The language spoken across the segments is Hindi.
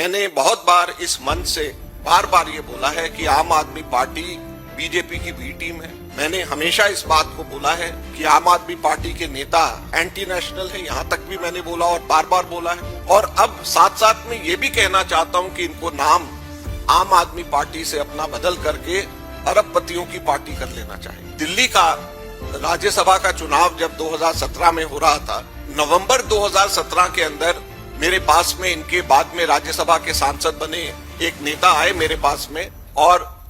मैंने बहुत बार इस मंच से बार बार ये बोला है कि आम आदमी पार्टी बीजेपी की बी टीम है। मैंने हमेशा इस बात को बोला है कि आम आदमी पार्टी के नेता एंटी नेशनल है, यहाँ तक भी मैंने बोला और बार बार बोला है। और अब साथ साथ में ये भी कहना चाहता हूँ कि इनको नाम आम आदमी पार्टी से अपना बदल करके अरबपतियों की पार्टी कर लेना चाहिए। दिल्ली का राज्यसभा का चुनाव जब 2017 में हो रहा था, नवंबर 2017 के अंदर मेरे पास में, इनके बाद में राज्यसभा के सांसद बने एक नेता आए मेरे पास में, और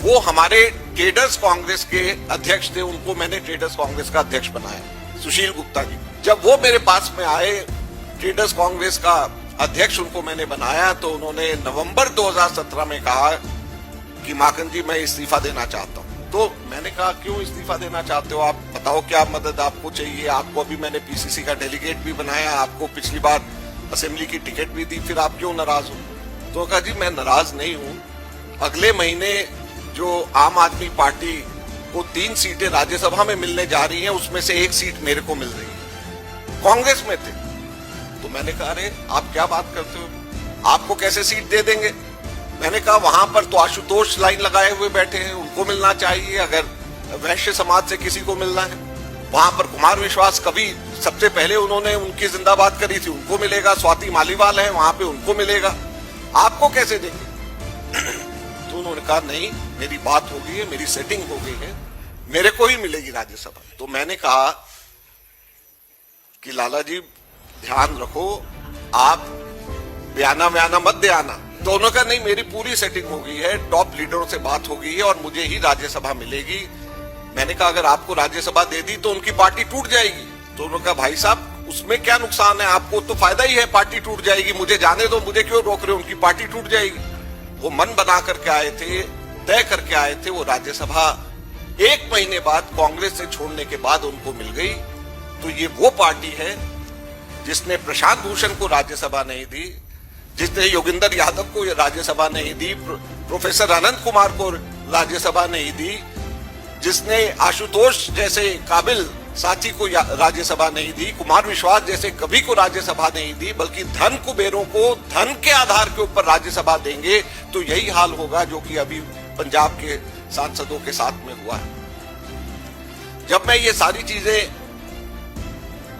वो हमारे ट्रेडर्स कांग्रेस के अध्यक्ष थे। उनको मैंने ट्रेडर्स कांग्रेस का अध्यक्ष बनाया, सुशील गुप्ता जी। जब वो मेरे पास में आए, ट्रेडर्स कांग्रेस का अध्यक्ष उनको मैंने बनाया, तो उन्होंने नवंबर 2017 में कहा कि माखन जी मैं इस्तीफा देना चाहता हूँ। तो मैंने कहा क्यों इस्तीफा देना चाहते हो, आप बताओ क्या मदद आपको चाहिए। आपको अभी मैंने पीसीसी का डेलीगेट भी बनाया, आपको पिछली बार असेंबली की टिकट भी दी, फिर आप क्यों नाराज हो। तो कहा जी मैं नाराज नहीं हूँ, अगले महीने जो आम आदमी पार्टी को 3 सीटें राज्यसभा में मिलने जा रही हैं, उसमें से 1 सीट मेरे को मिल रही है। कांग्रेस में थे, तो मैंने कहा अरे आप क्या बात करते हो, आपको कैसे सीट दे देंगे। मैंने कहा वहां पर तो आशुतोष लाइन लगाए हुए बैठे हैं, उनको मिलना चाहिए। अगर वैश्य समाज से किसी को मिलना है, वहां पर कुमार विश्वास कभी सबसे पहले उन्होंने उनकी जिंदाबाद करी थी, उनको मिलेगा। स्वाति मालीवाल है वहां पे, उनको मिलेगा, आपको कैसे देंगे। तो उन्होंने कहा नहीं, मेरी बात हो गई है, मेरी सेटिंग हो गई है, मेरे को ही मिलेगी राज्यसभा। तो मैंने कहा कि लाला जी ध्यान रखो, आप बयाना व्याना मत दे आना। तो उन्होंने कहा नहीं, मेरी पूरी सेटिंग हो गई है, टॉप लीडरों से बात हो गई है और मुझे ही राज्यसभा मिलेगी। मैंने कहा अगर आपको राज्यसभा दे दी तो उनकी पार्टी टूट जाएगी। तो उन्होंने कहा भाई साहब उसमें क्या नुकसान है, आपको तो फायदा ही है, पार्टी टूट जाएगी, मुझे जाने दो, मुझे क्यों रोक रहे हो, उनकी पार्टी टूट जाएगी। वो मन बना करके आए थे, तय करके आए थे। वो राज्यसभा 1 महीने बाद कांग्रेस से छोड़ने के बाद उनको मिल गई। तो ये वो पार्टी है जिसने प्रशांत भूषण को राज्यसभा नहीं दी, जिसने योगेंद्र यादव को राज्यसभा नहीं दी, प्रोफेसर अनंत कुमार को राज्यसभा नहीं दी, जिसने आशुतोष जैसे काबिल साथी को राज्यसभा नहीं दी, कुमार विश्वास जैसे कभी को राज्यसभा नहीं दी, बल्कि धन कुबेरों को धन के आधार के ऊपर राज्यसभा देंगे। तो यही हाल होगा जो कि अभी पंजाब के सांसदों के साथ में हुआ है। जब मैं ये सारी चीजें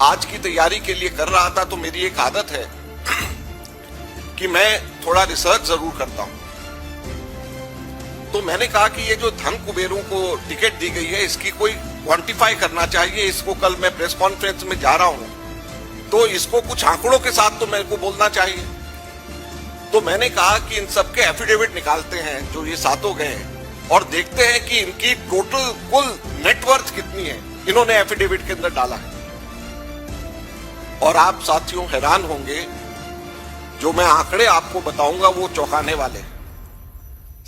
आज की तैयारी के लिए कर रहा था, तो मेरी एक आदत है कि मैं थोड़ा रिसर्च जरूर करता हूं। तो मैंने कहा कि ये जो धन कुबेरों को टिकट दी गई है, इसकी कोई क्वांटिफाई करना चाहिए। इसको कल मैं प्रेस कॉन्फ्रेंस में जा रहा हूं, तो इसको कुछ आंकड़ों के साथ तो मेरे को बोलना चाहिए। तो मैंने कहा कि इन सबके एफिडेविट निकालते हैं जो ये सातों गए हैं, और देखते हैं कि इनकी टोटल कुल नेटवर्थ कितनी है। इन्होंने एफिडेविट के अंदर डाला है, और आप साथियों हैरान होंगे, जो मैं आंकड़े आपको बताऊंगा वो चौंकाने वाले।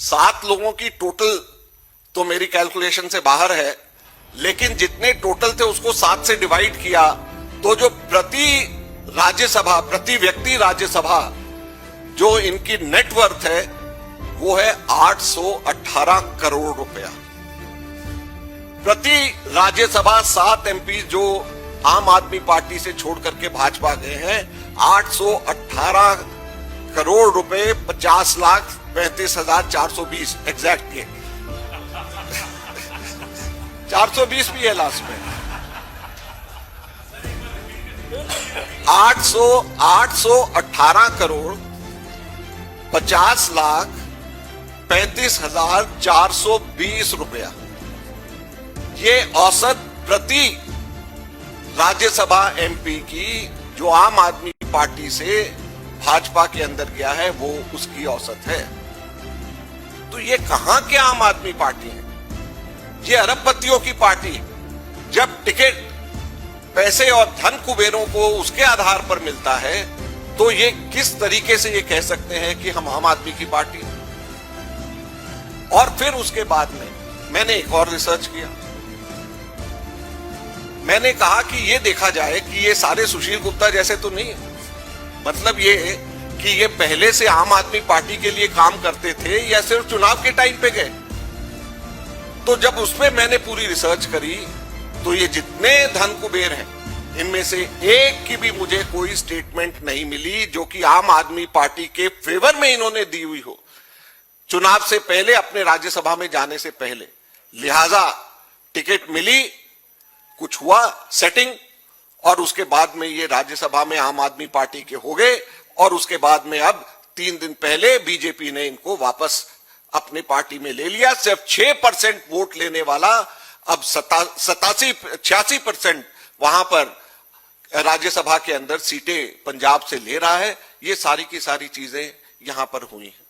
7 लोगों की टोटल तो मेरी कैलकुलेशन से बाहर है, लेकिन जितने टोटल थे उसको 7 से डिवाइड किया, तो जो प्रति राज्यसभा, प्रति व्यक्ति राज्यसभा जो इनकी नेटवर्थ है वो है 818 करोड़ रुपया प्रति राज्यसभा। 7 एमपी जो आम आदमी पार्टी से छोड़ करके भाजपा गए हैं, 818 करोड़ रुपए, 50,35,420 एग्जैक्ट ये 420 भी है लास्ट में। 818 करोड़ 50,35,420 रुपया, ये औसत प्रति राज्यसभा एमपी की जो आम आदमी पार्टी से भाजपा के अंदर गया है, वो उसकी औसत है। तो ये कहां के आम आदमी पार्टी है, ये अरबपतियों की पार्टी। जब टिकट पैसे और धन कुबेरों को उसके आधार पर मिलता है, तो ये किस तरीके से ये कह सकते हैं कि हम आम आदमी की पार्टी। और फिर उसके बाद में मैंने एक और रिसर्च किया। मैंने कहा कि ये देखा जाए कि ये सारे सुशील गुप्ता जैसे तो नहीं है। मतलब ये कि ये पहले से आम आदमी पार्टी के लिए काम करते थे या सिर्फ चुनाव के टाइम पे गए। तो जब उसमें मैंने पूरी रिसर्च करी, तो ये जितने धन कुबेर हैं इनमें से एक की भी मुझे कोई स्टेटमेंट नहीं मिली जो कि आम आदमी पार्टी के फेवर में इन्होंने दी हुई हो चुनाव से पहले, अपने राज्यसभा में जाने से पहले। लिहाजा टिकट मिली, कुछ हुआ सेटिंग, और उसके बाद में ये राज्यसभा में आम आदमी पार्टी के हो गए, और उसके बाद में अब 3 दिन पहले बीजेपी ने इनको वापस अपनी पार्टी में ले लिया। सिर्फ 6% वोट लेने वाला अब 86% वहां पर राज्यसभा के अंदर सीटें पंजाब से ले रहा है। ये सारी की सारी चीजें यहां पर हुई हैं।